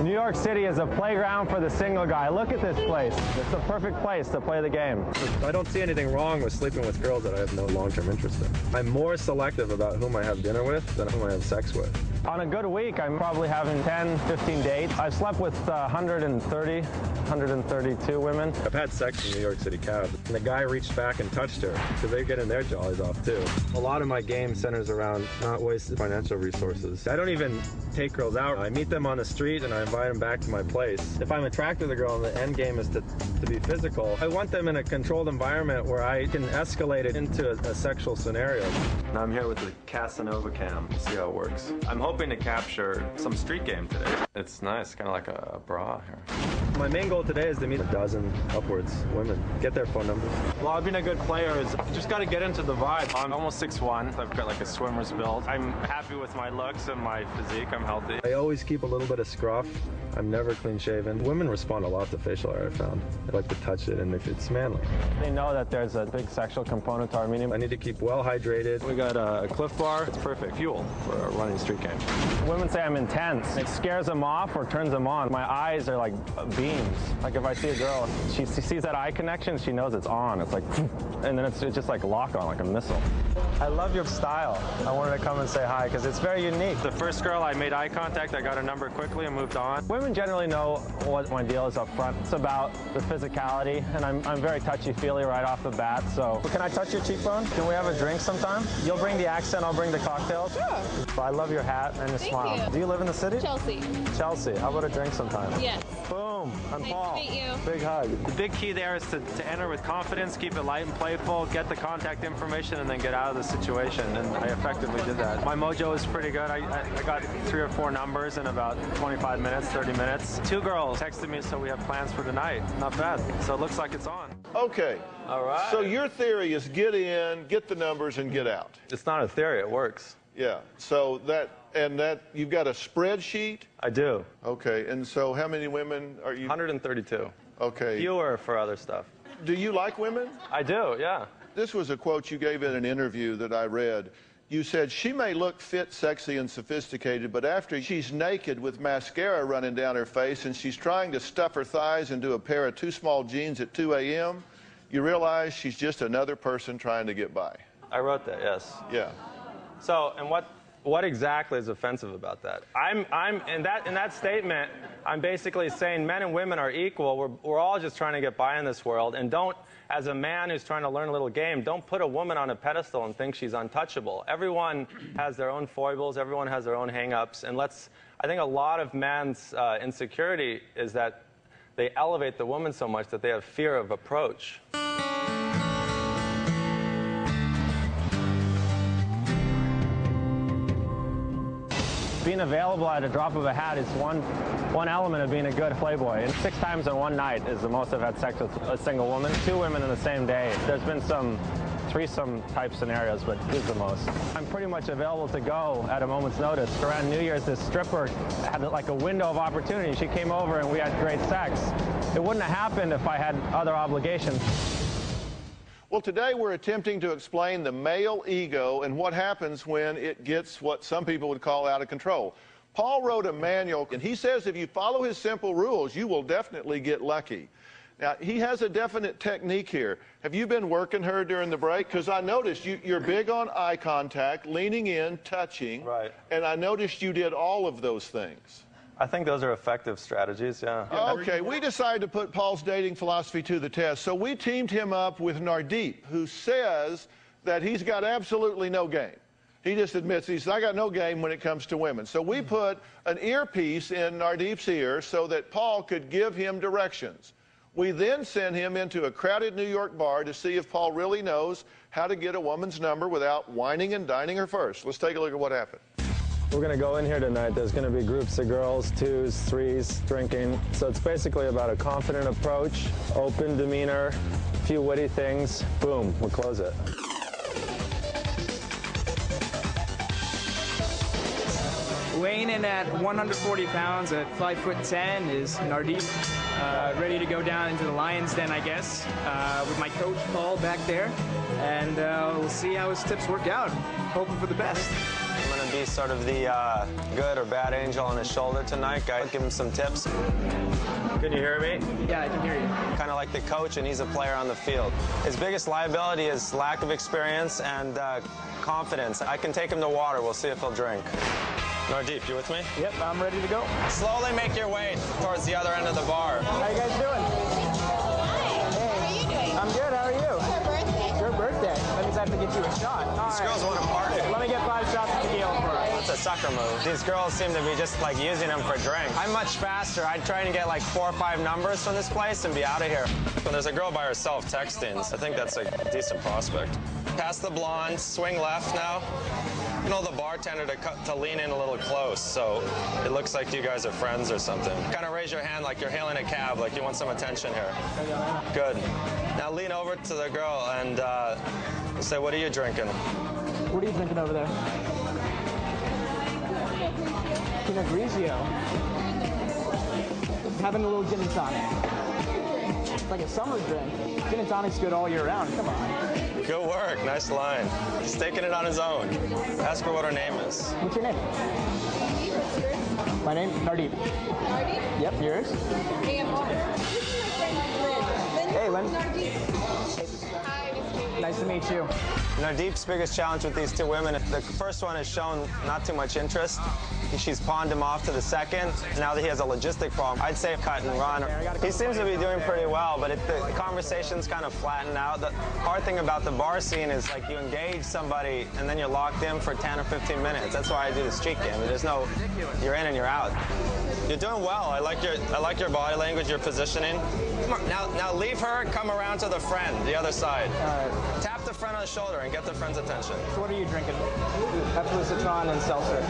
New York City is a playground for the single guy. Look at this place. It's the perfect place to play the game. I don't see anything wrong with sleeping with girls that I have no long-term interest in. I'm more selective about whom I have dinner with than whom I have sex with. On a good week, I'm probably having 10, 15 dates. I've slept with 130, 132 women. I've had sex in New York City cab, and the guy reached back and touched her, because they're getting their jollies off too. A lot of my game centers around not wasting financial resources. I don't even take girls out. I meet them on the street and I invite them back to my place. If I'm attracted to the girl and the end game is to be physical, I want them in a controlled environment where I can escalate it into a sexual scenario. Now I'm here with the Casanova cam. See how it works. I'm hoping to capture some street game today. It's nice, kind of like a bra here. My main goal today is to meet a dozen upwards women, get their phone numbers. Well, being a good player is just got to get into the vibe. I'm almost 6'1". I've got like a swimmer's build. I'm happy with my looks and my physique. I'm healthy. I always keep a little bit of scruff. I'm never clean shaven. Women respond a lot to facial hair, I found. They like to touch it, and if it's manly. They know that there's a big sexual component to our medium. I need to keep well hydrated. We got a Cliff Bar. It's perfect fuel for a running street game. Women say I'm intense. It scares them off or turns them on. My eyes are like beams. Like if I see a girl, she sees that eye connection, she knows it's on. It's like, and then it's just like lock on, like a missile. I love your style. I wanted to come and say hi because it's very unique. The first girl, I made eye contact. I got her number quickly and moved on. Women generally know what my deal is up front. It's about the physicality, and I'm very touchy-feely right off the bat. So, can I touch your cheekbone? Can we have a drink sometime? You'll bring the accent, I'll bring the cocktails. Sure. I love your hat and your smile. Thank you. Do you live in the city? Chelsea. Chelsea. How about a drink sometime? Yes. Boom. I'm Nice Paul. to meet you. Big hug. The big key there is to enter with confidence, keep it light and playful, get the contact information, and then get out of the situation. And I effectively did that. My mojo is pretty good. I got 3 or 4 numbers in about 25 minutes, 30 minutes. 2 girls texted me, so we have plans for tonight. Not bad. So it looks like it's on. Okay. All right. So your theory is get in, get the numbers, and get out. It's not a theory, it works. Yeah. So that you've got a spreadsheet? I do. Okay. And so how many women are you? 132. Okay. Fewer for other stuff. Do you like women? I do, yeah. This was a quote you gave in an interview that I read. You said, she may look fit, sexy, and sophisticated, but after she's naked with mascara running down her face and she's trying to stuff her thighs into a pair of too small jeans at 2 a.m., you realize she's just another person trying to get by. I wrote that, yes. Yeah. So, and what exactly is offensive about that? In that statement, I'm basically saying men and women are equal. We're all just trying to get by in this world, and don't, as a man who's trying to learn a little game, don't put a woman on a pedestal and think she's untouchable. Everyone has their own foibles. Everyone has their own hang-ups, and I think a lot of men's insecurity is that they elevate the woman so much that they have fear of approach. Being available at a drop of a hat is one element of being a good Playboy. And 6 times in one night is the most I've had sex with a single woman. 2 women in the same day. There's been some threesome type scenarios, but this is the most. I'm pretty much available to go at a moment's notice. Around New Year's, this stripper had like a window of opportunity. She came over and we had great sex. It wouldn't have happened if I had other obligations. Well, today we're attempting to explain the male ego and what happens when it gets what some people would call out of control. Paul wrote a manual, and he says if you follow his simple rules, you will definitely get lucky. Now, he has a definite technique here. Have you been working her during the break? Because I noticed you're big on eye contact, leaning in, touching. Right. And I noticed you did all of those things. I think those are effective strategies, yeah. Okay, we decided to put Paul's dating philosophy to the test, so we teamed him up with Nardeep, who says that he's got absolutely no game. He just admits, he says, I got no game when it comes to women. So we put an earpiece in Nardeep's ear so that Paul could give him directions. We then sent him into a crowded New York bar to see if Paul really knows how to get a woman's number without whining and dining her first. Let's take a look at what happened. We're going to go in here tonight. There's going to be groups of girls, 2s, 3s, drinking. So it's basically about a confident approach, open demeanor, a few witty things. Boom, we'll close it. Weighing in at 140 pounds at 5'10" is Nardeep, ready to go down into the lion's den, I guess, with my coach Paul back there, and we'll see how his tips work out. Hoping for the best. I'm going to be sort of the good or bad angel on his shoulder tonight. Guys, give him some tips. Can you hear me? Yeah, I can hear you. Kind of like the coach, and he's a player on the field. His biggest liability is lack of experience and confidence. I can take him to water. We'll see if he'll drink. Nardeep, you with me? Yep, I'm ready to go. Slowly make your way towards the other end of the bar. How you guys doing? How are you doing? I'm good. How are you? It's her birthday. It's your birthday. That means I have to get you a shot. All These right. girls want to party. Let me get 5 shots of tequila for us. It's a sucker move. These girls seem to be just like using them for drinks. I'm much faster. I'd try and get like 4 or 5 numbers from this place and be out of here. When there's a girl by herself texting, I think that's a decent prospect. Pass the blonde, swing left now. You know, the bartender to lean in a little close, so it looks like you guys are friends or something. Kind of raise your hand like you're hailing a cab, like you want some attention here. Good. Now lean over to the girl and say, what are you drinking? What are you drinking over there? Pinot Grigio. Having a little gin and tonic. It's like a summer drink. Gin and tonic's good all year round. Come on. Good work. Nice line. He's taking it on his own. Ask her what her name is. What's your name? My name? Nardeep. Nardeep? Yep, yours? Hey, I'm Lauren. This is my friend, Lynn. Hey, Lynn. Nardeep. Hi, Nice to meet you. Nardeep's biggest challenge with these 2 women, the first one has shown not too much interest. She's pawned him off to the second. Now that he has a logistic problem, I'd say cut and run. He seems to be doing pretty well, but the conversation's kind of flattened out. The hard thing about the bar scene is like you engage somebody and then you're locked in for 10 or 15 minutes. That's why I do the street game. There's no, you're in and you're out. You're doing well. I like your body language, your positioning. Come on, now leave her, come around to the friend, the other side. Tap the friend on the shoulder and get the friend's attention. So what are you drinking? Epsom citron and seltzer.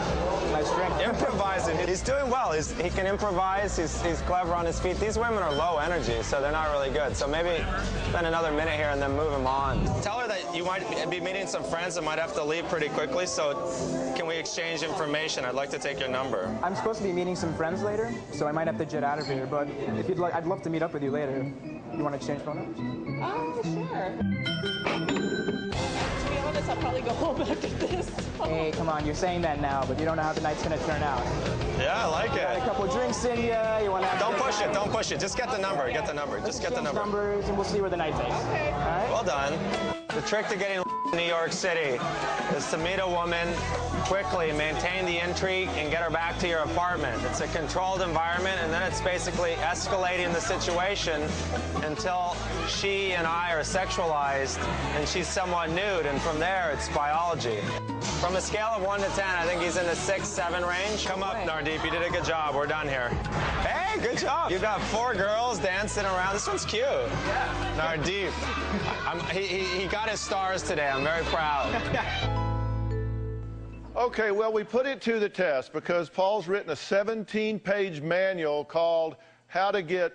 Nice drink. Improvising. He's doing well. He can improvise. He's clever on his feet. These women are low energy, so they're not really good. So maybe spend another minute here and then move him on. Tell her that you might be meeting some friends that might have to leave pretty quickly, so can we exchange information? I'd like to take your number. I'm supposed to be meeting some friends later, so I might have to jet out of here, but if you'd like, I'd love to meet up with you later. You want to exchange phone numbers? Oh, sure. To be honest, I'll probably go home after this. Hey, come on, you're saying that now, but you don't know how the night's gonna turn out. Yeah, I like Got a it. couple of drinks in you want to have Don't push it. Don't push it. Just get the number. Get the number. Let's Just get the exchange number. numbers, and we'll see where the night takes. Okay. All right? Well done. The trick to getting in New York City is to meet a woman quickly, maintain the intrigue, and get her back to your apartment. It's a controlled environment, and then it's basically escalating the situation until she and I are sexualized and she's somewhat nude, and from there it's biology. From a scale of 1 to 10, I think he's in the 6, 7 range. Come up, Nardeep. You did a good job. We're done here. Hey, good job. You got 4 girls dancing around. This one's cute. Yeah. Nardeep. He got his stars today. I'm very proud. Okay, well, we put it to the test because Paul's written a 17-page manual called How to Get,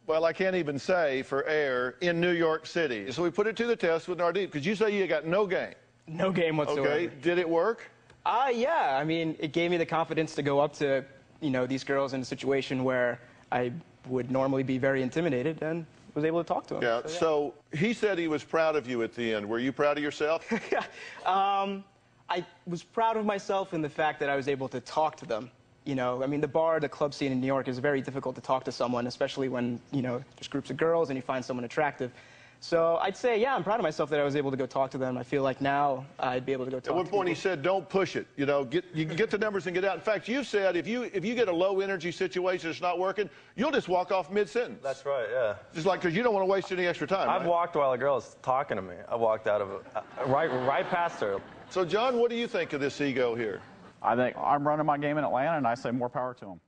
well, I can't even say for air, in New York City. So we put it to the test with Nardeep because you say you got no game. No game whatsoever. Okay, did it work? Yeah. I mean, it gave me the confidence to go up to, these girls in a situation where I would normally be very intimidated and was able to talk to them. Yeah, so he said he was proud of you at the end. Were you proud of yourself? I was proud of myself in the fact that I was able to talk to them. I mean, the club scene in New York is very difficult to talk to someone, especially when, there's groups of girls and you find someone attractive. So I'd say, yeah, I'm proud of myself that I was able to go talk to them. I feel like now I'd be able to go talk to them. At one point he said, don't push it. You can get the numbers and get out. In fact, you said if you get a low energy situation that's not working, you'll just walk off mid-sentence. That's right, yeah. Just like, because you don't want to waste any extra time. I've right? walked while a girl's talking to me. I walked out of right past her. So, John, what do you think of this ego here? I think I'm running my game in Atlanta, and I say more power to him.